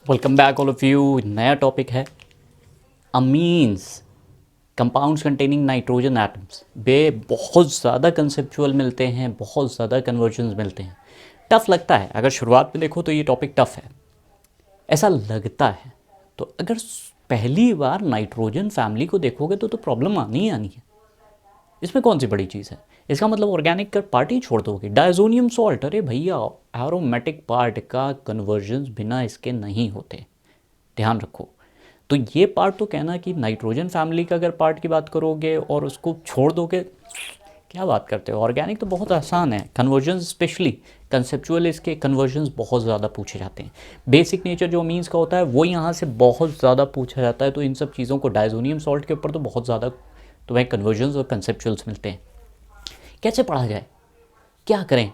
Welcome back all of you. नया topic है amines, compounds containing nitrogen atoms. बे बहुत ज़्यादा कंसेप्चुअल मिलते हैं, बहुत ज़्यादा कन्वर्जन्स मिलते हैं। टफ लगता है, अगर शुरुआत में देखो तो ये टॉपिक टफ है, ऐसा लगता है। तो अगर पहली बार नाइट्रोजन फैमिली को देखोगे तो प्रॉब्लम आनी ही आनी है। इसमें कौन सी बड़ी चीज़ है? इसका मतलब ऑर्गेनिक का पार्ट ही छोड़ दोगे। डायजोनियम सॉल्ट, अरे भैया एरोमेटिक पार्ट का कन्वर्जन्स बिना इसके नहीं होते, ध्यान रखो। तो ये पार्ट तो कहना कि नाइट्रोजन फैमिली का अगर पार्ट की बात करोगे और उसको छोड़ दोगे, क्या बात करते हो। ऑर्गेनिक तो बहुत आसान है, कन्वर्जन्स स्पेशली कंसेप्चुअल इसके कन्वर्जन्स बहुत ज़्यादा पूछे जाते हैं। बेसिक नेचर जो मीन्स का होता है वो यहाँ से बहुत ज़्यादा पूछा जाता है। तो इन सब चीज़ों को डायजोनियम सॉल्ट के ऊपर तो बहुत ज़्यादा तुम्हें कन्वर्जन्स और कंसेप्चुअल्स मिलते हैं। कैसे पढ़ा जाए, क्या करें?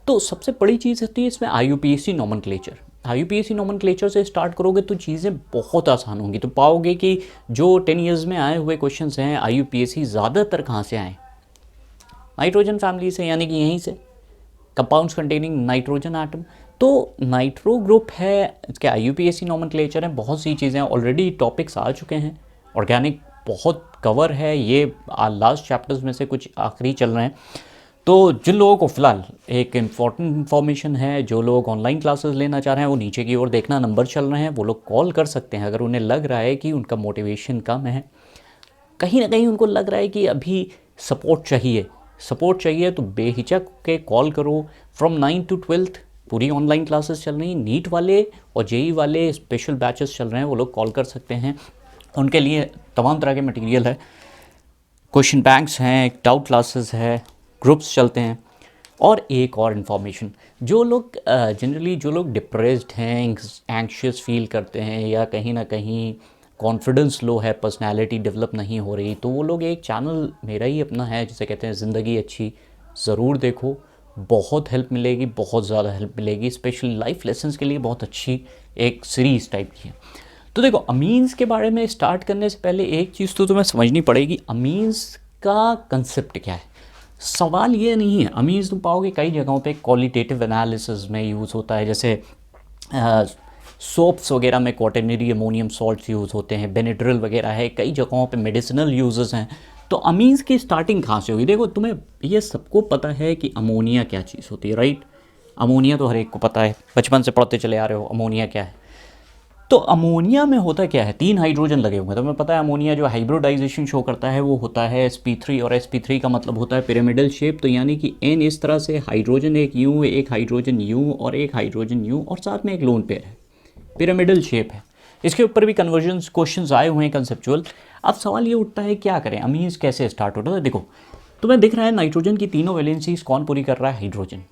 तो सबसे बड़ी चीज़ होती है इसमें IUPAC नोमेनक्लेचर। IUPAC नोमेनक्लेचर से स्टार्ट करोगे तो चीज़ें बहुत आसान होंगी। तो पाओगे कि जो 10 ईयर्स में आए हुए क्वेश्चंस हैं IUPAC ज़्यादातर कहाँ से आए? नाइट्रोजन फैमिली से, यानी कि यहीं से, कंपाउंड्स कंटेनिंग नाइट्रोजन एटम। तो नाइट्रो ग्रुप है, इसके IUPAC नोमेनक्लेचर है। बहुत सी चीज़ें ऑलरेडी टॉपिक्स आ चुके हैं। ऑर्गेनिक बहुत कवर है, ये लास्ट चैप्टर्स में से कुछ आखिरी चल रहे हैं। तो जिन लोगों को फ़िलहाल एक इम्पॉर्टेंट इन्फॉर्मेशन है, जो लोग ऑनलाइन क्लासेस लेना चाह रहे हैं वो नीचे की ओर देखना, नंबर चल रहे हैं, वो लोग कॉल कर सकते हैं। अगर उन्हें लग रहा है कि उनका मोटिवेशन कम है, कहीं ना कहीं उनको लग रहा है कि अभी सपोर्ट चाहिए, सपोर्ट चाहिए, तो बेहिचक के कॉल करो। फ्रॉम 9 to 12 पूरी ऑनलाइन क्लासेस चल रही हैं। नीट वाले और JEE वाले स्पेशल बैचेस चल रहे हैं, वो लोग कॉल कर सकते हैं। उनके लिए तमाम तरह के मटेरियल है, क्वेश्चन बैंक्स हैं, डाउट क्लासेस है, ग्रुप्स चलते हैं। और एक और इन्फॉर्मेशन, जो लोग जनरली जो लोग डिप्रेस्ड हैं, एंक्शियस फील करते हैं, या कहीं ना कहीं कॉन्फिडेंस लो है, पर्सनालिटी डेवलप नहीं हो रही, तो वो लोग एक चैनल मेरा ही अपना है जिसे कहते हैं ज़िंदगी अच्छी, ज़रूर देखो। बहुत हेल्प मिलेगी, बहुत ज़्यादा हेल्प मिलेगी, स्पेशली लाइफ लेसन्स के लिए बहुत अच्छी एक सीरीज़ टाइप की है। तो देखो, अमीन्स के बारे में स्टार्ट करने से पहले एक चीज़ तो तुम्हें समझनी पड़ेगी, अमीन्स का कंसेप्ट क्या है। सवाल ये नहीं है, अमीन्स तुम पाओगे कई जगहों पे क्वालिटेटिव एनालिसिस में यूज़ होता है, जैसे सोप्स वगैरह में क्वाटरनरी अमोनियम सॉल्ट्स यूज़ होते हैं, बेनेड्रिल वगैरह है, कई जगहों पे मेडिसिनल यूजेस हैं। तो अमीन्स की स्टार्टिंग कहाँ से होगी? देखो, तुम्हें ये सबको पता है कि अमोनिया क्या चीज़ होती है, राइट? अमोनिया तो हर एक को पता है, बचपन से पढ़ते चले आ रहे हो अमोनिया क्या है। तो अमोनिया में होता क्या है, 3 हाइड्रोजन लगे हुए हैं। तो हमें पता है अमोनिया जो हाइब्रिडाइजेशन शो करता है वो होता है sp3, और sp3 का मतलब होता है पिरामिडल शेप। तो यानी कि n इस तरह से, हाइड्रोजन एक U, एक हाइड्रोजन U और एक हाइड्रोजन U, और साथ में एक लोन पेयर है, पिरामिडल शेप है। इसके ऊपर भी कन्वर्जन क्वेश्चंस आए हुए हैं कंसेप्चुअल। अब सवाल ये उठता है क्या करें, अमीन्स कैसे स्टार्ट होता है। देखो, तुम्हें दिख रहा है नाइट्रोजन की तीनों वैलेंसीज कौन पूरी कर रहा है? हाइड्रोजन।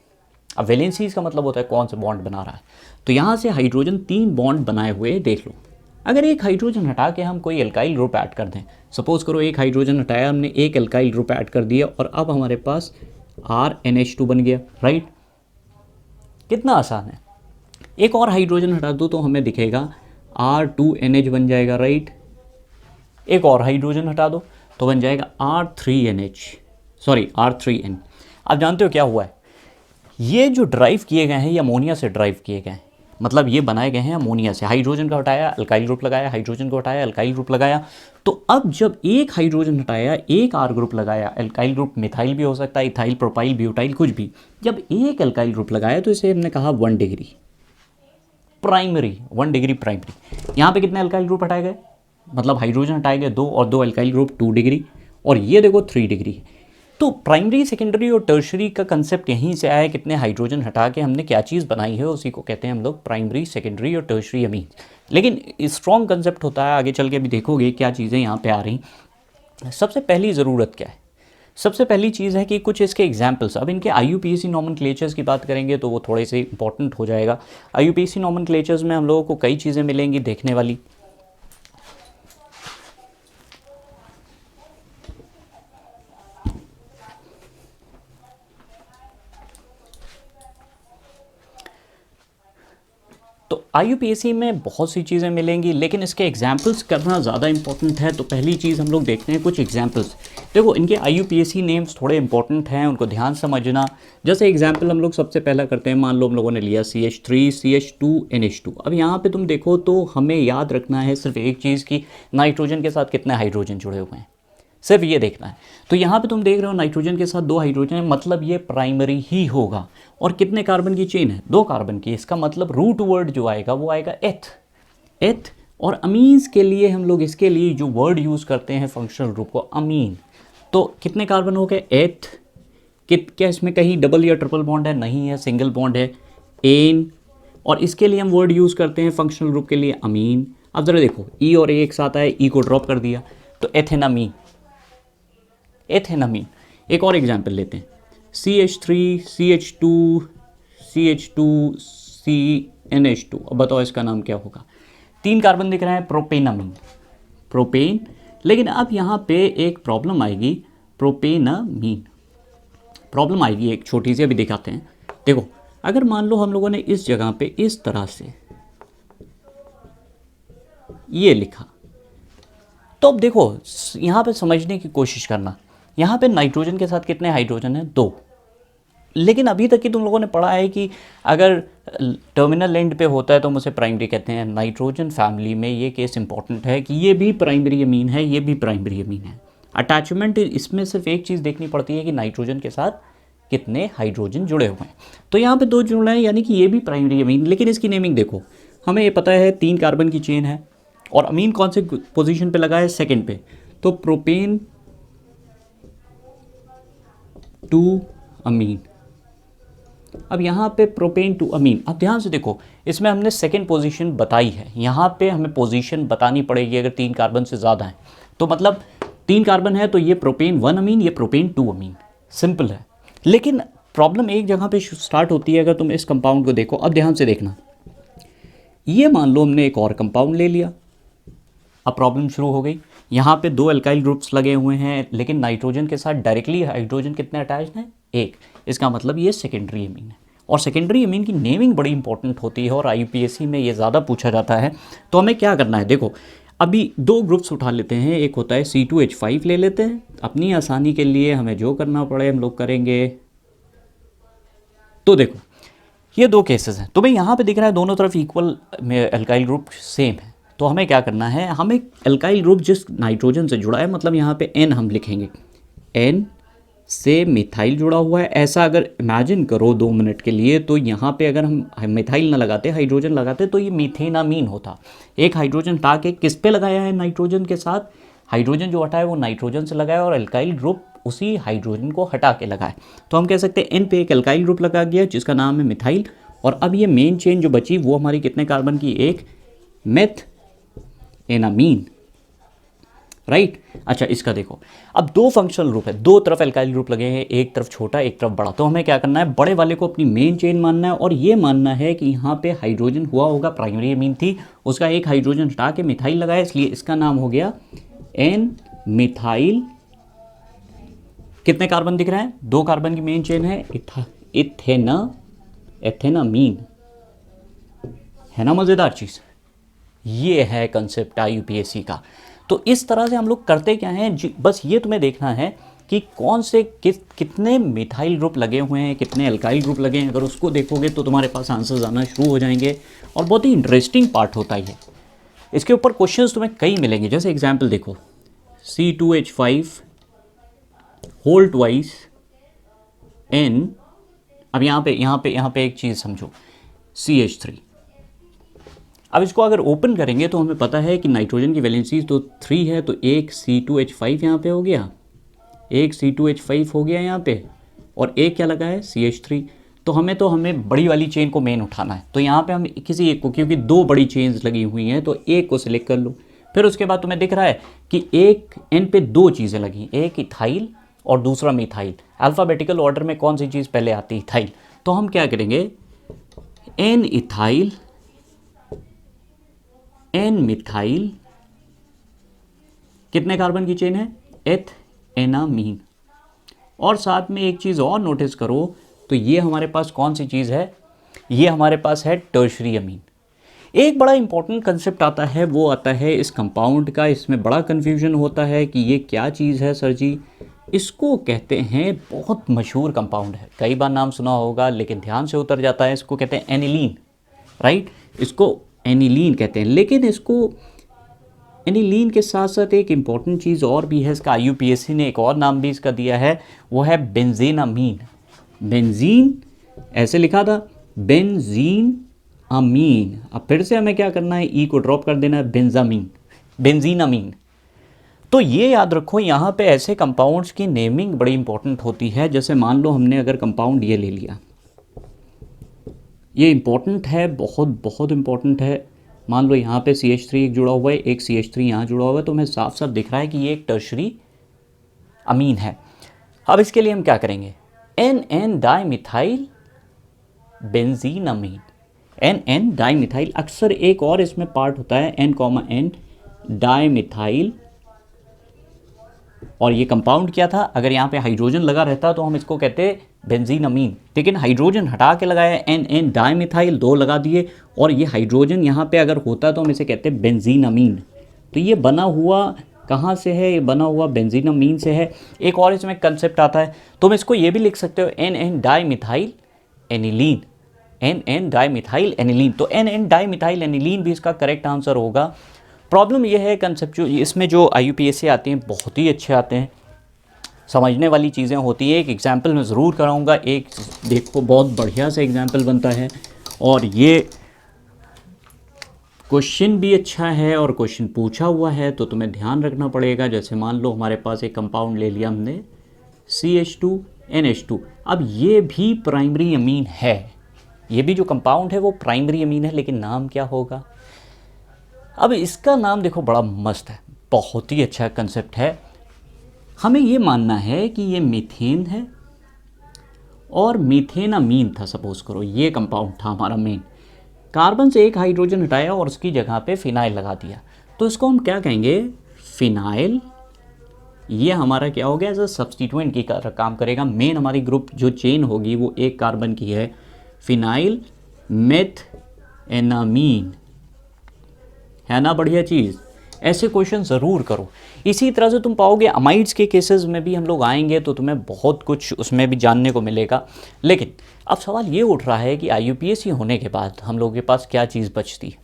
अब वैलेंसीज का मतलब होता है कौन सा बॉन्ड बना रहा है। तो यहाँ से हाइड्रोजन 3 बॉन्ड बनाए हुए देख लो। अगर एक हाइड्रोजन हटा के हम कोई एल्काइल ग्रुप ऐड कर दें, सपोज करो एक हाइड्रोजन हटाया हमने, एक एल्काइल ग्रुप ऐड कर दिया, और अब हमारे पास RNH2 बन गया, राइट? कितना आसान है। एक और हाइड्रोजन हटा दो तो हमें दिखेगा R2NH बन जाएगा, राइट? एक और हाइड्रोजन हटा दो तो बन जाएगा R3NH, सॉरी R3N। आप जानते हो क्या हुआ है? ये जो ड्राइव किए गए हैं ये अमोनिया से ड्राइव किए गए हैं, मतलब ये बनाए गए हैं अमोनिया से। हाइड्रोजन का हटाया, अल्काइल ग्रुप लगाया, हाइड्रोजन को हटाया, अल्काइल ग्रुप लगाया। तो अब जब एक हाइड्रोजन हटाया, एक R ग्रुप लगाया, अल्काइल ग्रुप मिथाइल भी हो सकता है, इथाइल, प्रोपाइल, ब्यूटाइल, कुछ भी। जब एक अल्काइल ग्रुप लगाया तो इसे हमने कहा 1 डिग्री प्राइमरी, 1 डिग्री प्राइमरी। यहाँ पे कितने अल्काइल ग्रुप हटाए गए, मतलब हाइड्रोजन हटाए गए 2, और 2 अल्काइल ग्रुप 2 डिग्री, और ये देखो 3 डिग्री। तो प्राइमरी, सेकेंडरी और टर्शरी का कंसेप्ट यहीं से आया है। कितने हाइड्रोजन हटा के हमने क्या चीज़ बनाई है, उसी को कहते हैं हम लोग प्राइमरी, सेकेंडरी और टर्शरी अमीन। लेकिन स्ट्रॉन्ग कंसेप्ट होता है, आगे चल के भी देखोगे क्या चीज़ें यहाँ पे आ रही। सबसे पहली ज़रूरत क्या है? सबसे पहली चीज़ है कि कुछ इसके एग्जाम्पल्स। अब इनके IUPAC नॉमेनक्लेचर्स की बात करेंगे तो वो थोड़े से इंपॉर्टेंट हो जाएगा। IUPAC नॉमेनक्लेचर्स में हम लोगों को कई चीज़ें मिलेंगी देखने वाली। तो IUPAC में बहुत सी चीज़ें मिलेंगी, लेकिन इसके एग्जाम्पल्स करना ज़्यादा इंपॉर्टेंट है। तो पहली चीज़ हम लोग देखते हैं कुछ एग्जाम्पल्स। देखो इनके IUPAC नेम्स थोड़े इंपॉर्टेंट हैं, उनको ध्यान समझना। जैसे एग्जाम्पल हम लोग सबसे पहला करते हैं, मान लो हम लोगों ने लिया CH3 CH2 NH2। अब यहाँ पे तुम देखो तो हमें याद रखना है सिर्फ एक चीज़ की, नाइट्रोजन के साथ कितने हाइड्रोजन जुड़े हुए हैं, सिर्फ ये देखना है। तो यहाँ पे तुम देख रहे हो नाइट्रोजन के साथ 2 हाइड्रोजन है, मतलब ये प्राइमरी ही होगा। और कितने कार्बन की चेन है, 2 कार्बन की। इसका मतलब रूट वर्ड जो आएगा वो आएगा एथ। और अमीन्स के लिए हम लोग इसके लिए जो वर्ड यूज़ करते हैं फंक्शनल ग्रुप को, अमीन। तो कितने कार्बन हो गए, एथ। क्या इसमें कहीं डबल या ट्रिपल बॉन्ड है, नहीं है, सिंगल बॉन्ड है, एन। और इसके लिए हम वर्ड यूज़ करते हैं फंक्शनल ग्रुप के लिए अमीन। अब ज़रा देखो ई और ए एक साथ आए, ई को ड्रॉप कर दिया तो एथेनामीन। एक और एग्जाम्पल लेते हैं, CH3 CH2 CH2 CNH2। अब बताओ इसका नाम क्या होगा। 3 कार्बन दिख रहे हैं, प्रोपेन। लेकिन अब यहाँ पे एक प्रॉब्लम आएगी, प्रॉब्लम आएगी एक छोटी सी, अभी दिखाते हैं। देखो अगर मान लो हम लोगों ने इस जगह पे इस तरह से ये लिखा, तो अब देखो यहाँ पे समझने की कोशिश करना। यहाँ पे नाइट्रोजन के साथ कितने हाइड्रोजन हैं, 2। लेकिन अभी तक की तुम लोगों ने पढ़ा है कि अगर टर्मिनल एंड पे होता है तो हम उसे प्राइमरी कहते हैं। नाइट्रोजन फैमिली में ये केस इंपॉर्टेंट है कि ये भी प्राइमरी अमीन है, ये भी प्राइमरी अमीन है। अटैचमेंट इसमें सिर्फ एक चीज़ देखनी पड़ती है कि नाइट्रोजन के साथ कितने हाइड्रोजन जुड़े हुए हैं। तो यहाँ पे 2 जुड़े हैं, यानी कि ये भी प्राइमरी अमीन। लेकिन इसकी नेमिंग देखो, हमें ये पता है 3 कार्बन की चेन है और अमीन कौन से पोजीशन पे लगा है, सेकंड पे। तो प्रोपेन टू अमीन। अब यहाँ पे प्रोपेन टू अमीन, अब ध्यान से देखो इसमें हमने सेकंड पोजीशन बताई है, यहाँ पे हमें पोजीशन बतानी पड़ेगी अगर 3 कार्बन से ज़्यादा है। तो मतलब 3 कार्बन है तो ये प्रोपेन 1 अमीन, ये प्रोपेन 2 अमीन, सिंपल है। लेकिन प्रॉब्लम एक जगह पे स्टार्ट होती है, अगर तुम इस कंपाउंड को देखो। अब ध्यान से देखना, ये मान लो हमने एक और कंपाउंड ले लिया, अब प्रॉब्लम शुरू हो गई। यहाँ पे 2 अल्काइल ग्रुप्स लगे हुए हैं, लेकिन नाइट्रोजन के साथ डायरेक्टली हाइड्रोजन कितने अटैच्ड हैं, 1। इसका मतलब ये सेकेंडरी अमीन है। और सेकेंडरी अमीन की नेमिंग बड़ी इंपॉर्टेंट होती है और IUPAC में ये ज़्यादा पूछा जाता है। तो हमें क्या करना है, देखो अभी 2 ग्रुप्स उठा लेते हैं। एक होता है C2H5 ले लेते हैं, अपनी आसानी के लिए हमें जो करना पड़े हम लोग करेंगे। तो देखो ये 2 केसेस हैं, तुम्हें यहाँ पे दिख रहा है दोनों तरफ इक्वल अल्काइल ग्रुप सेम है। तो हमें क्या करना है, हमें अल्काइल ग्रुप जिस नाइट्रोजन से जुड़ा है, मतलब यहाँ पे N हम लिखेंगे, N से मिथाइल जुड़ा हुआ है। ऐसा अगर इमेजिन करो 2 मिनट के लिए, तो यहाँ पे अगर हम मिथाइल ना लगाते, हाइड्रोजन लगाते, तो ये मीथेनामीन होता। एक हाइड्रोजन हटा के किस पे लगाया है, नाइट्रोजन के साथ। हाइड्रोजन जो हटा है वो नाइट्रोजन से लगाया और अल्काइल ग्रुप उसी हाइड्रोजन को हटा के लगाए। तो हम कह सकते हैं N पे एक अल्काइल ग्रुप लगा गया जिसका नाम है मिथाइल। और अब ये मेन चेन जो बची वो हमारी कितने कार्बन की, 1 मेथेनामीन, राइट। अच्छा इसका देखो, अब 2 फंक्शनल ग्रुप है, 2 तरफ अल्काइल ग्रुप लगे हैं, एक तरफ छोटा एक तरफ बड़ा। तो हमें क्या करना है, बड़े वाले को अपनी मेन चेन मानना है और ये मानना है कि यहाँ पे हाइड्रोजन हुआ होगा, प्राइमरी अमीन थी, उसका एक हाइड्रोजन हटा के मिथाइल लगाया, इसलिए इसका नाम हो गया N मिथाइल। कितने कार्बन दिख रहे हैं, 2 कार्बन की मेन चेन है, एथेनामीन, है ना मज़ेदार चीज़। ये है कंसेप्ट IUPAC का। तो इस तरह से हम लोग करते क्या हैं, बस ये तुम्हें देखना है कि कौन से कितने मिथाइल ग्रुप लगे हुए हैं, कितने अल्काइल ग्रुप लगे हैं। अगर उसको देखोगे तो तुम्हारे पास आंसर्स आना शुरू हो जाएंगे और बहुत ही इंटरेस्टिंग पार्ट होता है ये। इसके ऊपर क्वेश्चंस तुम्हें कई मिलेंगे। जैसे एग्जांपल देखो, C2H5 होल ट्वाइस N। अब यहाँ पे एक चीज़ समझो, CH3। अब इसको अगर ओपन करेंगे तो हमें पता है कि नाइट्रोजन की वैलेंसी तो 3 है, तो एक C2H5 यहाँ पे हो गया, एक C2H5 हो गया यहाँ पे, और एक क्या लगा है, CH3। तो हमें बड़ी वाली चेन को मेन उठाना है। तो यहाँ पे हम किसी एक को, क्योंकि 2 बड़ी चेन्स लगी हुई हैं, तो एक को सिलेक्ट कर लो। फिर उसके बाद तुम्हें दिख रहा है कि एक N पे 2 चीज़ें लगी, एक इथाइल और दूसरा मिथाइल। अल्फ़ाबेटिकल ऑर्डर में कौन सी चीज़ पहले आती है, इथाइल। तो हम क्या करेंगे, N इथाइल, N मिथाइल, कितने कार्बन की चेन है, एथेनामीन। और साथ में एक चीज़ और नोटिस करो, तो ये हमारे पास कौन सी चीज़ है, ये हमारे पास है टर्शरी अमीन। एक बड़ा इंपॉर्टेंट कंसेप्ट आता है, वो आता है इस कंपाउंड का। इसमें बड़ा कन्फ्यूजन होता है कि ये क्या चीज़ है सर जी। इसको कहते हैं, बहुत मशहूर कंपाउंड है, कई बार नाम सुना होगा लेकिन ध्यान से उतर जाता है, इसको कहते हैं एनिलीन, राइट। इसको एनिलीन कहते हैं। लेकिन इसको एनिलीन के साथ साथ एक इम्पॉर्टेंट चीज़ और भी है, इसका IUPAC ने एक और नाम भी इसका दिया है, वो है बेंजीनामीन। बेंजीन ऐसे लिखा था, बेंजीन अमीन। अब फिर से हमें क्या करना है, ई को ड्रॉप कर देना है, बेंजामीन, बेंजीनामीन। तो ये याद रखो, यहाँ पे ऐसे कंपाउंड्स की नेमिंग बड़ी इंपॉर्टेंट होती है। जैसे मान लो हमने अगर कंपाउंड ये ले लिया, ये इंपॉर्टेंट है, बहुत बहुत इंपॉर्टेंट है। मान लो यहाँ पे CH3 एक जुड़ा हुआ है, एक CH3 यहाँ जुड़ा हुआ है, तो हमें साफ साफ दिख रहा है कि ये एक टर्शरी अमीन है। अब इसके लिए हम क्या करेंगे, NN डाइमिथाइल बेंजीनामीन। NN डाइमिथाइल, अक्सर एक और इसमें पार्ट होता है N, डाइमिथाइल। और ये कंपाउंड क्या था, अगर यहाँ पे हाइड्रोजन लगा रहता तो हम इसको कहते बेंजीनामीन, लेकिन हाइड्रोजन हटा के लगाया, NN डाइमिथाइल 2 लगा दिए, और ये हाइड्रोजन यहाँ पे अगर होता तो हम इसे कहते बेंजीनामीन। तो ये बना हुआ कहाँ से है, ये बना हुआ बेंजीनामीन से है। एक और इसमें कंसेप्ट आता है, तुम इसको ये भी लिख सकते हो NN dimethyl aniline, NN dimethyl aniline. तो NN डाइमिथाइल एनिलीन भी इसका करेक्ट आंसर होगा। प्रॉब्लम यह है कंसेप्चुअल, इसमें जो IUPAC आते हैं बहुत ही अच्छे आते हैं, समझने वाली चीज़ें होती है। एक एग्जाम्पल मैं ज़रूर कराऊंगा, एक देखो बहुत बढ़िया से एग्जाम्पल बनता है, और ये क्वेश्चन भी अच्छा है और क्वेश्चन पूछा हुआ है, तो तुम्हें ध्यान रखना पड़ेगा। जैसे मान लो हमारे पास एक कंपाउंड ले लिया हमने, CH2NH2। अब ये भी प्राइमरी अमीन है, ये भी जो कंपाउंड है वो प्राइमरी अमीन है, लेकिन नाम क्या होगा। अब इसका नाम देखो बड़ा मस्त है, बहुत ही अच्छा कंसेप्ट है। हमें ये मानना है कि ये मीथेन है और मीथेनामीन था, सपोज करो ये कंपाउंड था हमारा मेन। कार्बन से एक हाइड्रोजन हटाया और उसकी जगह पे फिनाइल लगा दिया, तो इसको हम क्या कहेंगे, फिनाइल। ये हमारा क्या हो गया, एज अ सब्स्टिट्यूएंट की काम करेगा। मेन हमारी ग्रुप जो चेन होगी वो एक कार्बन की है, फिनाइल मेथएनामीन, है ना बढ़िया चीज़। ऐसे क्वेश्चन ज़रूर करो। इसी तरह से तुम पाओगे अमाइड्स के केसेस में भी हम लोग आएंगे, तो तुम्हें बहुत कुछ उसमें भी जानने को मिलेगा। लेकिन अब सवाल ये उठ रहा है कि IUPAC होने के बाद हम लोगों के पास क्या चीज़ बचती है।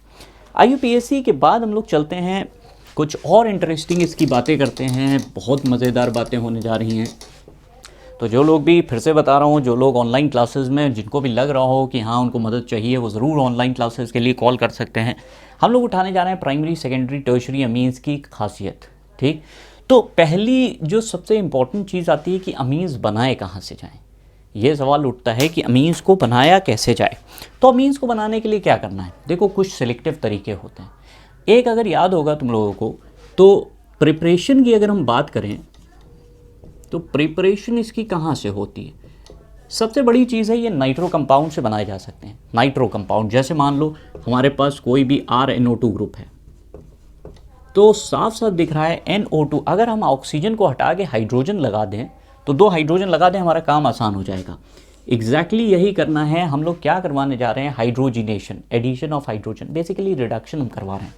IUPAC के बाद हम लोग चलते हैं कुछ और इंटरेस्टिंग इसकी बातें करते हैं, बहुत मज़ेदार बातें होने जा रही हैं। तो जो लोग भी, फिर से बता रहा हूँ, जो लोग ऑनलाइन क्लासेस में जिनको भी लग रहा हो कि हाँ उनको मदद चाहिए, वो ज़रूर ऑनलाइन क्लासेस के लिए कॉल कर सकते हैं। हम लोग उठाने जा रहे हैं प्राइमरी, सेकेंडरी, टर्शरी अमीन्स की खासियत। ठीक, तो पहली जो सबसे इम्पॉर्टेंट चीज़ आती है कि अमीन्स बनाए कहाँ से जाएँ। ये सवाल उठता है कि अमीन्स को बनाया कैसे जाए। तो अमीन्स को बनाने के लिए क्या करना है, देखो कुछ सिलेक्टिव तरीके होते हैं। एक अगर याद होगा तुम लोगों को, तो प्रिपरेशन की अगर हम बात करें तो प्रिपरेशन इसकी कहाँ से होती है। सबसे बड़ी चीज़ है, ये नाइट्रो कंपाउंड से बनाए जा सकते हैं। नाइट्रो कंपाउंड, जैसे मान लो हमारे पास कोई भी RNO2 ग्रुप है, तो साफ साफ दिख रहा है NO2। अगर हम ऑक्सीजन को हटा के हाइड्रोजन लगा दें, तो 2 हाइड्रोजन लगा दें, हमारा काम आसान हो जाएगा। एग्जैक्टली यही करना है। हम लोग क्या करवाने जा रहे हैं, hydrogenation, addition of hydrogen, basically reduction हम करवा रहे हैं।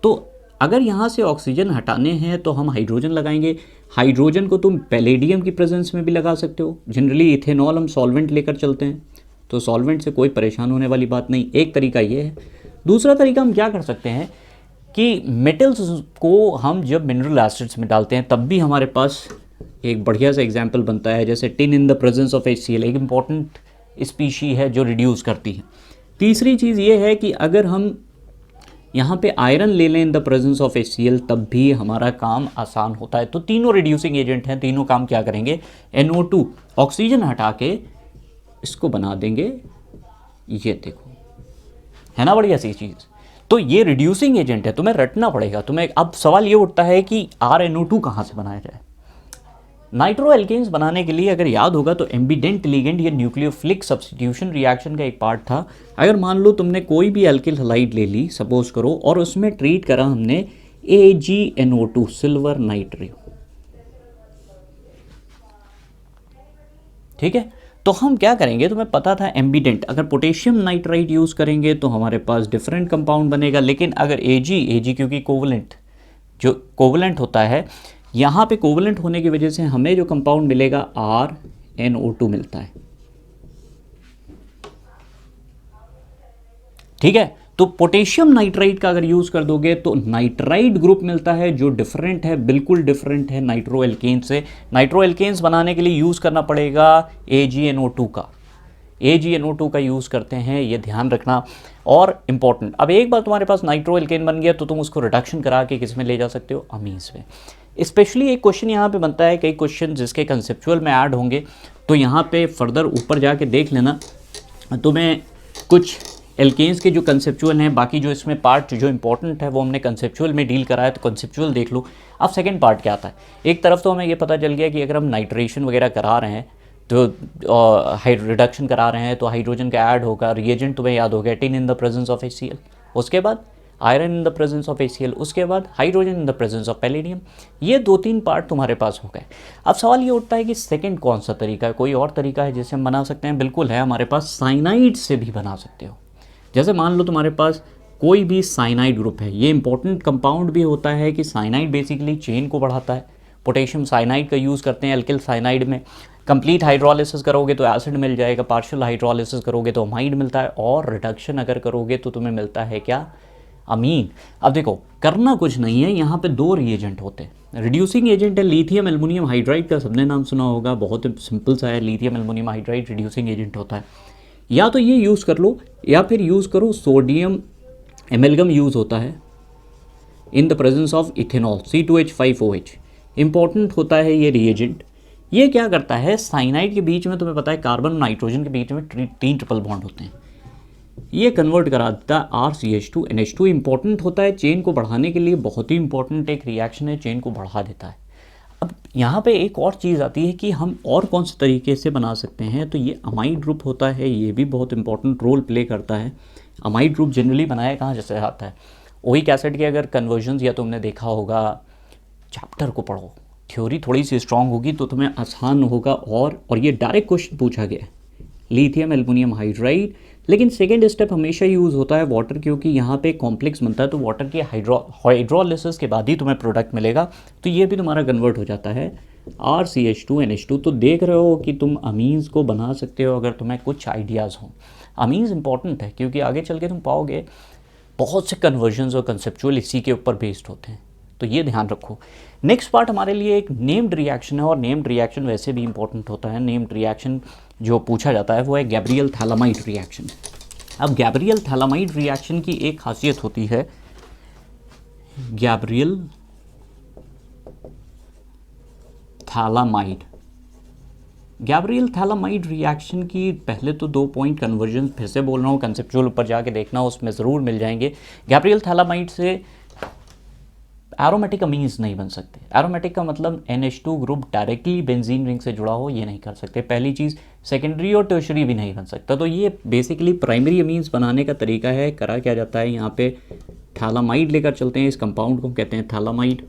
तो अगर यहाँ से ऑक्सीजन हटाने हैं तो हम हाइड्रोजन लगाएंगे। हाइड्रोजन को तुम पैलेडियम की प्रेजेंस में भी लगा सकते हो। जनरली इथेनॉल हम सॉल्वेंट लेकर चलते हैं, तो सॉल्वेंट से कोई परेशान होने वाली बात नहीं। एक तरीका ये है। दूसरा तरीका हम क्या कर सकते हैं कि मेटल्स को हम जब मिनरल एसिड्स में डालते हैं तब भी हमारे पास एक बढ़िया सा एग्जाम्पल बनता है, जैसे tin in the presence of HCl, एक इम्पॉर्टेंट स्पीशी है जो रिड्यूस करती है। तीसरी चीज़ ये है कि अगर हम यहाँ पे आयरन ले लें in the presence of HCl, तब भी हमारा काम आसान होता है। तो तीनों रिड्यूसिंग एजेंट हैं, तीनों काम क्या करेंगे, NO2 ऑक्सीजन हटा के इसको बना देंगे। ये देखो, है ना बढ़िया सी चीज़। तो ये रिड्यूसिंग एजेंट है, तुम्हें रटना पड़ेगा तुम्हें। अब सवाल ये उठता है कि RNO2 कहाँ से बनाया जाए। नाइट्रो एल्केन्स बनाने के लिए अगर याद होगा तो एम्बिडेंट लिगेंड या न्यूक्लियोफिलिक सब्स्टिट्यूशन रिएक्शन का एक पार्ट था। अगर मान लो तुमने कोई भी एल्किल हैलाइड ले ली, सपोज करो, और उसमें ट्रीट करा हमने AgNO2, सिल्वर नाइट्रियो, ठीक है। तो हम क्या करेंगे, तुम्हें पता था एम्बिडेंट, अगर पोटेशियम नाइट्राइट यूज़ करेंगे तो हमारे पास डिफरेंट कंपाउंड बनेगा, लेकिन अगर एजी क्योंकि कोवलेंट, जो कोवलेंट होता है यहाँ पे, कोवलेंट होने की वजह से हमें जो कंपाउंड मिलेगा RnO2 मिलता है। ठीक है, तो पोटेशियम नाइट्राइट का अगर यूज कर दोगे तो नाइट्राइट ग्रुप मिलता है जो डिफरेंट है, बिल्कुल डिफरेंट है नाइट्रो एल्केन से। नाइट्रो एल्केन्स बनाने के लिए यूज करना पड़ेगा AgNO2 का, AgNO2 का यूज करते हैं, ये ध्यान रखना। और इंपॉर्टेंट, अब एक बार तुम्हारे पास नाइट्रो एल्केन बन गया तो तुम उसको रिडक्शन करा के किस में ले जा सकते हो, अमीन्स में। स्पेशली एक क्वेश्चन यहाँ पे बनता है, कई क्वेश्चन जिसके कंसेप्चुअल में ऐड होंगे, तो यहाँ पे फर्दर ऊपर जाके देख लेना, तो मैं कुछ एल्केन्स के जो कंसेप्चुअल हैं, बाकी जो इसमें पार्ट जो इंपॉर्टेंट है वो हमने कंसेप्चुअल में डील करा है, तो कंसेप्चुअल देख लो। अब सेकंड पार्ट क्या आता है, एक तरफ तो हमें ये पता चल गया कि अगर हम नाइट्रेशन वगैरह करा रहे हैं तो रिडक्शन करा रहे हैं तो हाइड्रोजन का ऐड होगा, रिएजेंट तुम्हें याद होगा, tin in the presence of HCl, उसके बाद iron in the presence of HCl, उसके बाद hydrogen in the presence of palladium. ये 2-3 पार्ट तुम्हारे पास हो गए। अब सवाल ये उठता है कि सेकंड कौन सा तरीका है, कोई और तरीका है जिससे हम बना सकते हैं? बिल्कुल है, हमारे पास साइनाइड से भी बना सकते हो। जैसे मान लो तुम्हारे पास कोई भी साइनाइड ग्रुप है, ये इंपॉर्टेंट कंपाउंड भी होता है कि साइनाइड बेसिकली चेन को बढ़ाता है। पोटेशियम साइनाइड का यूज़ करते हैं एल्किल साइनाइड में। कंप्लीट हाइड्रोलिसिस करोगे तो एसिड मिल जाएगा, पार्शियल हाइड्रोलिसिस करोगे तो अमाइड मिलता है, और रिडक्शन अगर करोगे तो तुम्हें मिलता है क्या, अमीन। अब देखो करना कुछ नहीं है, यहाँ पे 2 रिएजेंट होते हैं। रिड्यूसिंग एजेंट है लिथियम एल्युमिनियम हाइड्राइड का सबने नाम सुना होगा, बहुत सिंपल सा है, lithium aluminium hydride reducing agent होता है। या तो ये यूज़ कर लो या फिर यूज़ करो सोडियम एमेल्गम यूज़ होता है in the presence of ethanol C2H5OH। Important होता है ये रिएजेंट। ये क्या करता है, साइनाइड के बीच में तुम्हें पता है कार्बन और नाइट्रोजन के बीच में 3 ट्रिपल बॉन्ड होते हैं, ये कन्वर्ट करा देता है RCH2NH2। इंपॉर्टेंट होता है चेन को बढ़ाने के लिए, बहुत ही इंपॉर्टेंट एक रिएक्शन है, चेन को बढ़ा देता है। अब यहाँ पे एक और चीज़ आती है कि हम और कौन से तरीके से बना सकते हैं, तो ये अमाइड ग्रुप होता है, ये भी बहुत इंपॉर्टेंट रोल प्ले करता है। अमाइड ग्रुप जनरली बनाया कहाँ जैसे आता है, ओइक एसिड के अगर कन्वर्जन्स या तुमने देखा होगा, चैप्टर को पढ़ो, थ्योरी थोड़ी सी स्ट्रांग होगी तो तुम्हें आसान होगा। और ये डायरेक्ट क्वेश्चन पूछा गया है, लिथियम एल्युमिनियम हाइड्राइड। लेकिन सेकेंड स्टेप हमेशा यूज़ होता है वाटर, क्योंकि यहाँ पे कॉम्प्लेक्स बनता है, तो वाटर की हाइड्रोलिसिस के बाद ही तुम्हें प्रोडक्ट मिलेगा, तो ये भी तुम्हारा कन्वर्ट हो जाता है RCH2NH2। तो देख रहे हो कि तुम अमीन्स को बना सकते हो अगर तुम्हें कुछ आइडियाज़ हो। अमीन्स इंपॉर्टेंट है क्योंकि आगे चल के तुम पाओगे बहुत से कन्वर्जन्स और कंसेप्चुअल इसी के ऊपर बेस्ड होते हैं, तो ये ध्यान रखो। नेक्स्ट पार्ट हमारे लिए एक नेम्ड रिएक्शन है, और नेम्ड रिएक्शन वैसे भी इंपॉर्टेंट होता है। नेम्ड रिएक्शन जो पूछा जाता है वो है गैब्रियल थैलामाइड रिएक्शन। अब गैब्रियल थैलामाइड रिएक्शन की एक खासियत होती है, गैब्रियल थैलामाइड रिएक्शन की पहले तो 2 पॉइंट कन्वर्जन फिर से बोल रहा हूँ, कंसेप्चुअल ऊपर जाके देखना, उसमें ज़रूर मिल जाएंगे। गैब्रियल थैलामाइड से एरोमेटिक अमीन्स नहीं बन सकते। एरोमेटिक का मतलब NH2 group directly benzene ring से जुड़ा हो, ये नहीं कर सकते, पहली चीज़। सेकेंडरी और टर्शरी भी नहीं बन सकता। तो ये बेसिकली प्राइमरी अमीन्स बनाने का तरीका है। करा क्या जाता है, यहाँ पे थैलामाइड लेकर चलते हैं, इस कंपाउंड को कहते हैं थैलामाइड,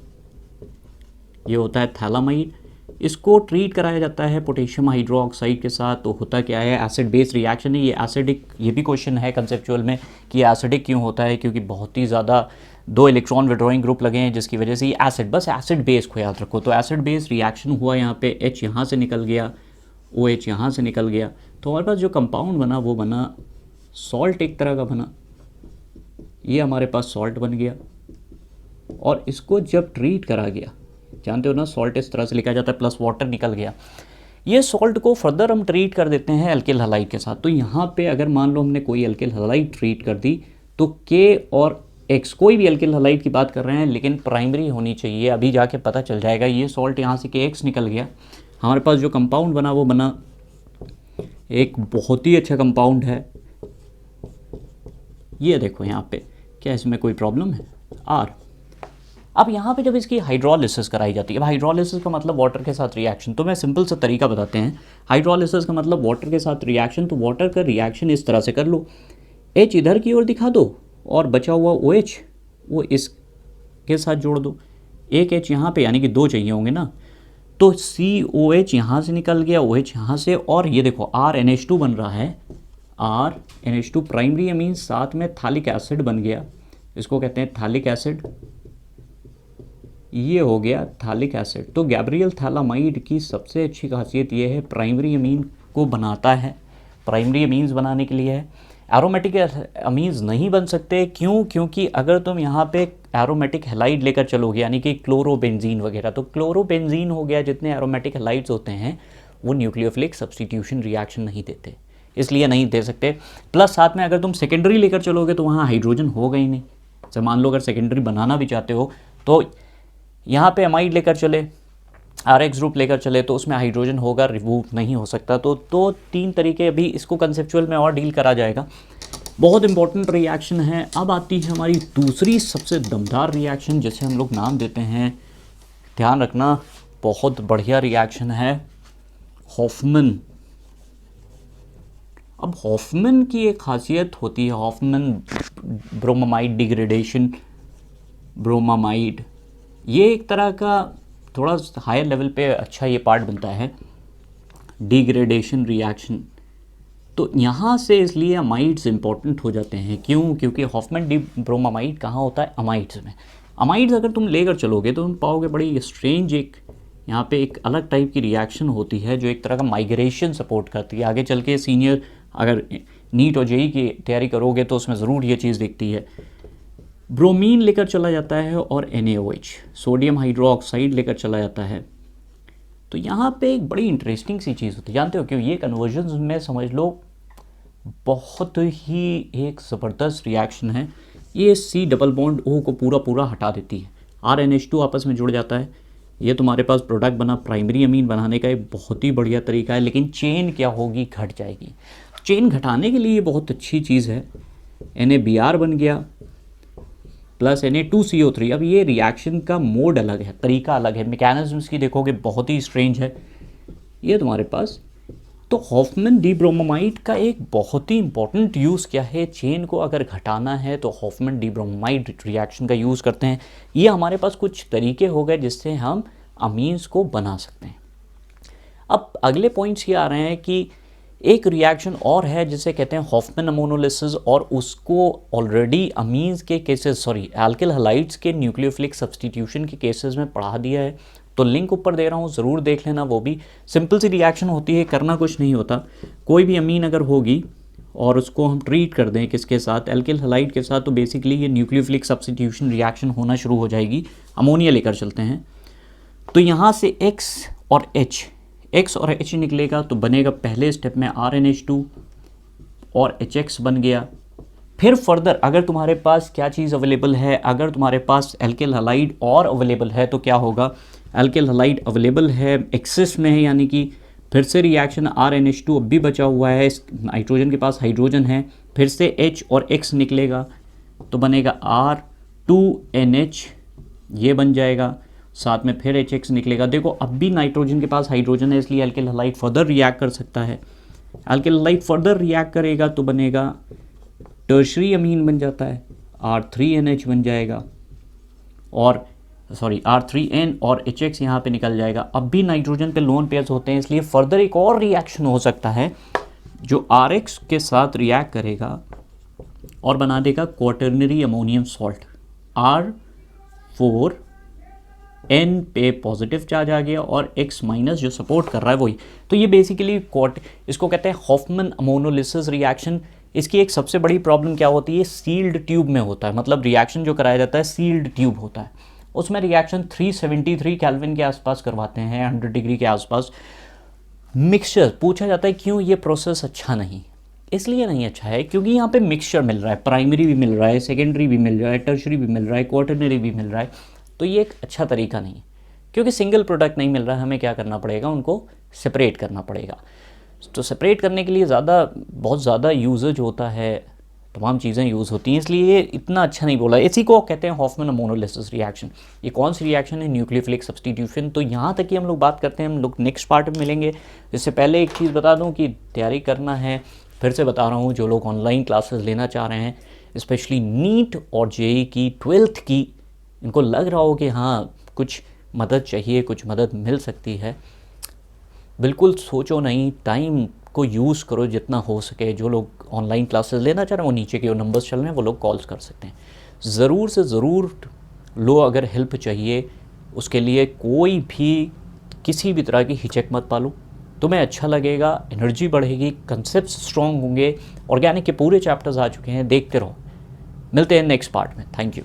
ये होता है थैलामाइड। इसको ट्रीट कराया जाता है पोटेशियम हाइड्रोक्साइड के साथ। तो होता क्या है, एसिड बेस रिएक्शन है ये। एसिडिक, ये भी क्वेश्चन है कंसेप्चुअल में कि एसिडिक क्यों होता है, क्योंकि बहुत ही ज़्यादा 2 इलेक्ट्रॉन विड्रॉइंग ग्रुप लगे हैं जिसकी वजह से ये एसिड, बस एसिड बेस को याद रखो। तो एसिड बेस रिएक्शन हुआ, यहाँ पे H यहाँ से निकल गया, OH यहाँ से निकल गया, तो हमारे पास जो कंपाउंड बना वो बना सॉल्ट, एक तरह का बना, ये हमारे पास सॉल्ट बन गया। और इसको जब ट्रीट करा गया, जानते हो ना सॉल्ट इस तरह से लिखा जाता है, प्लस वाटर निकल गया। ये सॉल्ट को फर्दर हम ट्रीट कर देते हैं एल्किल हैलाइड के साथ। तो यहाँ पे अगर मान लो हमने कोई एल्किल हैलाइड ट्रीट कर दी, तो K और X, कोई भी एल्किल हैलाइड की बात कर रहे हैं लेकिन प्राइमरी होनी चाहिए, अभी जाके पता चल जाएगा। ये सॉल्ट यहाँ से KX निकल गया, हमारे पास जो कंपाउंड बना वो बना एक बहुत ही अच्छा कंपाउंड है। ये देखो यहाँ पे, क्या इसमें कोई प्रॉब्लम है, R। अब यहाँ पे जब इसकी हाइड्रोलिसिस कराई जाती है, अब हाइड्रोलिसिस का मतलब वाटर के साथ रिएक्शन, तो मैं सिंपल सा तरीका बताते हैं। हाइड्रोलिसिस का मतलब वाटर के साथ रिएक्शन, तो वाटर का रिएक्शन इस तरह से कर लो, H इधर की ओर दिखा दो और बचा हुआ OH वो इसके साथ जोड़ दो। एक H यहाँ पे, यानी कि 2 चाहिए होंगे ना, तो COH यहाँ से निकल गया, OH यहाँ से, और ये देखो RNH2 बन रहा है, RNH2 प्राइमरी अमीन, साथ में थालिक एसिड बन गया, इसको कहते हैं थालिक एसिड, ये हो गया थालिक एसिड। तो गैब्रियल थैलामाइड की सबसे अच्छी खासियत ये है प्राइमरी अमीन को बनाता है, प्राइमरी अमीन्स बनाने के लिए है। एरोमेटिक अमीन्स नहीं बन सकते, क्यों? क्योंकि अगर तुम यहाँ पे एरोमेटिक हैलाइड लेकर चलोगे, यानी कि क्लोरोबेंजीन वगैरह, तो क्लोरोबेंजीन हो गया, जितने एरोमेटिक हैलाइड्स होते हैं वो न्यूक्लियोफिलिक सब्स्टिट्यूशन रिएक्शन नहीं देते, इसलिए नहीं दे सकते। प्लस साथ में अगर तुम सेकेंडरी लेकर चलोगे तो वहाँ हाइड्रोजन होगा ही नहीं। जब मान लो अगर सेकेंडरी बनाना भी चाहते हो तो यहाँ पे अमाइड लेकर चले, RX ग्रुप लेकर चले, तो उसमें हाइड्रोजन होगा, रिमूव नहीं हो सकता। तो 3 तरीके, अभी इसको कंसेप्चुअल में और डील करा जाएगा। बहुत इंपॉर्टेंट रिएक्शन है। अब आती है हमारी दूसरी सबसे दमदार रिएक्शन, जिसे हम लोग नाम देते हैं, ध्यान रखना बहुत बढ़िया रिएक्शन है, हॉफमैन। अब हॉफमैन की एक खासियत होती है, हॉफमैन ब्रोमामाइड डिग्रेडेशन, ब्रोमामाइड, ये एक तरह का थोड़ा हायर लेवल पे अच्छा ये पार्ट बनता है, डिग्रेडेशन रिएक्शन। तो यहाँ से इसलिए अमाइड्स इंपॉर्टेंट हो जाते हैं, क्यों? क्योंकि हॉफमैन डी ब्रोमामाइड कहाँ होता है? अमाइड्स में। अमाइड्स अगर तुम लेकर चलोगे तो तुम पाओगे बड़ी स्ट्रेंज एक यहाँ पे एक अलग टाइप की रिएक्शन होती है, जो एक तरह का माइग्रेशन सपोर्ट करती है। आगे चल के सीनियर अगर नीट और जेई की तैयारी करोगे तो उसमें ज़रूर ये चीज़ दिखती है। ब्रोमीन लेकर चला जाता है और NaOH, सोडियम हाइड्रोक्साइड लेकर चला जाता है। तो यहाँ पे एक बड़ी इंटरेस्टिंग सी चीज़ होती है, जानते हो क्यों? ये कन्वर्जन्स में समझ लो बहुत ही एक ज़बरदस्त रिएक्शन है। ये C डबल बॉन्ड O को पूरा हटा देती है, RNH2 आपस में जुड़ जाता है, ये तुम्हारे पास प्रोडक्ट बना। प्राइमरी अमीन बनाने का एक बहुत ही बढ़िया तरीका है, लेकिन चेन क्या होगी? घट जाएगी। चेन घटाने के लिए ये बहुत अच्छी चीज़ है, NaBr बन गया प्लस Na2CO3। अब ये रिएक्शन का मोड अलग है, तरीका अलग है, मैकेनिज्म्स की देखोगे बहुत ही स्ट्रेंज है ये तुम्हारे पास। तो हॉफमैन डिब्रोमामाइड का एक बहुत ही इंपॉर्टेंट यूज़ क्या है? चेन को अगर घटाना है तो हॉफमैन डिब्रोमामाइड रिएक्शन का यूज़ करते हैं। ये हमारे पास कुछ तरीके हो गए जिससे हम अमीन्स को बना सकते हैं। अब अगले पॉइंट्स ये आ रहे हैं कि एक रिएक्शन और है जिसे कहते हैं हॉफमैन अमोनोलिसिस, और उसको ऑलरेडी अमीन्स के केसेस, एल्किल हैलाइड्स के न्यूक्लियोफिलिक सब्स्टिट्यूशन के केसेस में पढ़ा दिया है। तो लिंक ऊपर दे रहा हूँ, ज़रूर देख लेना। वो भी सिंपल सी रिएक्शन होती है, करना कुछ नहीं होता। कोई भी अमीन अगर होगी और उसको हम ट्रीट कर दें किसके साथ? एल्किल हैलाइड के साथ, तो बेसिकली ये न्यूक्लियोफिलिक सब्स्टिट्यूशन रिएक्शन होना शुरू हो जाएगी। अमोनिया लेकर चलते हैं तो यहाँ से X और H निकलेगा, तो बनेगा पहले स्टेप में RNH2 और HX बन गया। फिर फर्दर अगर तुम्हारे पास क्या चीज़ अवेलेबल है, अगर तुम्हारे पास एल्किल हैलाइड और अवेलेबल है तो क्या होगा? एल्किल हैलाइड अवेलेबल है, एक्सेस में है, यानी कि फिर से रिएक्शन RNH2 अब भी बचा हुआ है, नाइट्रोजन के पास हाइड्रोजन है, फिर से H और X निकलेगा तो बनेगा R2NH, ये बन जाएगा। साथ में फिर HX निकलेगा। देखो अब भी नाइट्रोजन के पास हाइड्रोजन है, इसलिए एल्किल हैलाइड फर्दर रिएक्ट कर सकता है। एल्किल हैलाइड फर्दर रिएक्ट करेगा तो बनेगा टर्शरी अमीन बन जाता है, R3NH बन जाएगा, और R3N और HX यहाँ पे निकल जाएगा। अब भी नाइट्रोजन पे लोन पेयर्स होते हैं, इसलिए फर्दर एक और रिएक्शन हो सकता है जो RX के साथ रिएक्ट करेगा और बना देगा क्वाटर्नरी अमोनियम सॉल्ट, R4N पे पॉजिटिव चार्ज आ गया और X माइनस जो सपोर्ट कर रहा है वही। तो ये बेसिकली इसको कहते हैं हॉफमैन अमोनोलिसिस रिएक्शन। इसकी एक सबसे बड़ी प्रॉब्लम क्या होती है? सील्ड ट्यूब में होता है, मतलब रिएक्शन जो कराया जाता है सील्ड ट्यूब होता है, उसमें रिएक्शन 373 केल्विन के आसपास करवाते हैं, 100 डिग्री के आसपास। मिक्सचर पूछा जाता है क्यों ये प्रोसेस अच्छा नहीं? इसलिए नहीं अच्छा है क्योंकि यहाँ पे मिक्सचर मिल रहा है, प्राइमरी भी मिल रहा है, सेकेंडरी भी मिल रहा है, टर्शरी भी मिल रहा है, क्वाटर्नरी भी मिल रहा है। तो ये एक अच्छा तरीका नहीं है, क्योंकि सिंगल प्रोडक्ट नहीं मिल रहा है, हमें क्या करना पड़ेगा? उनको सेपरेट करना पड़ेगा। तो सेपरेट करने के लिए बहुत ज़्यादा यूजेज होता है, तमाम चीज़ें यूज़ होती हैं, इसलिए ये इतना अच्छा नहीं बोला। इसी को कहते हैं हॉफमैन अमोनोलिसिस रिएक्शन। ये कौन सी रिएक्शन है? Nucleophilic substitution. तो यहाँ तक ही हम लोग बात करते हैं, हम लोग नेक्स्ट पार्ट में मिलेंगे। इससे पहले एक चीज़ बता दूँ कि तैयारी करना है, फिर से बता रहा हूँ, जो लोग ऑनलाइन क्लासेस लेना चाह रहे हैं, स्पेशली नीट और जेई की 12th की, इनको लग रहा हो कि हाँ कुछ मदद चाहिए, कुछ मदद मिल सकती है, बिल्कुल सोचो नहीं, टाइम को यूज़ करो जितना हो सके। जो लोग ऑनलाइन क्लासेस लेना चाह रहे हैं वो नीचे के जो नंबर्स चल रहे हैं वो लोग कॉल्स कर सकते हैं। ज़रूर से ज़रूर लो अगर हेल्प चाहिए, उसके लिए कोई भी किसी भी तरह की हिचक मत पालो। तुम्हें अच्छा लगेगा, एनर्जी बढ़ेगी, कंसेप्ट स्ट्रॉन्ग होंगे। ऑर्गेनिक के पूरे चैप्टर्स आ चुके हैं, देखते रहो। मिलते हैं नेक्स्ट पार्ट में। Thank you.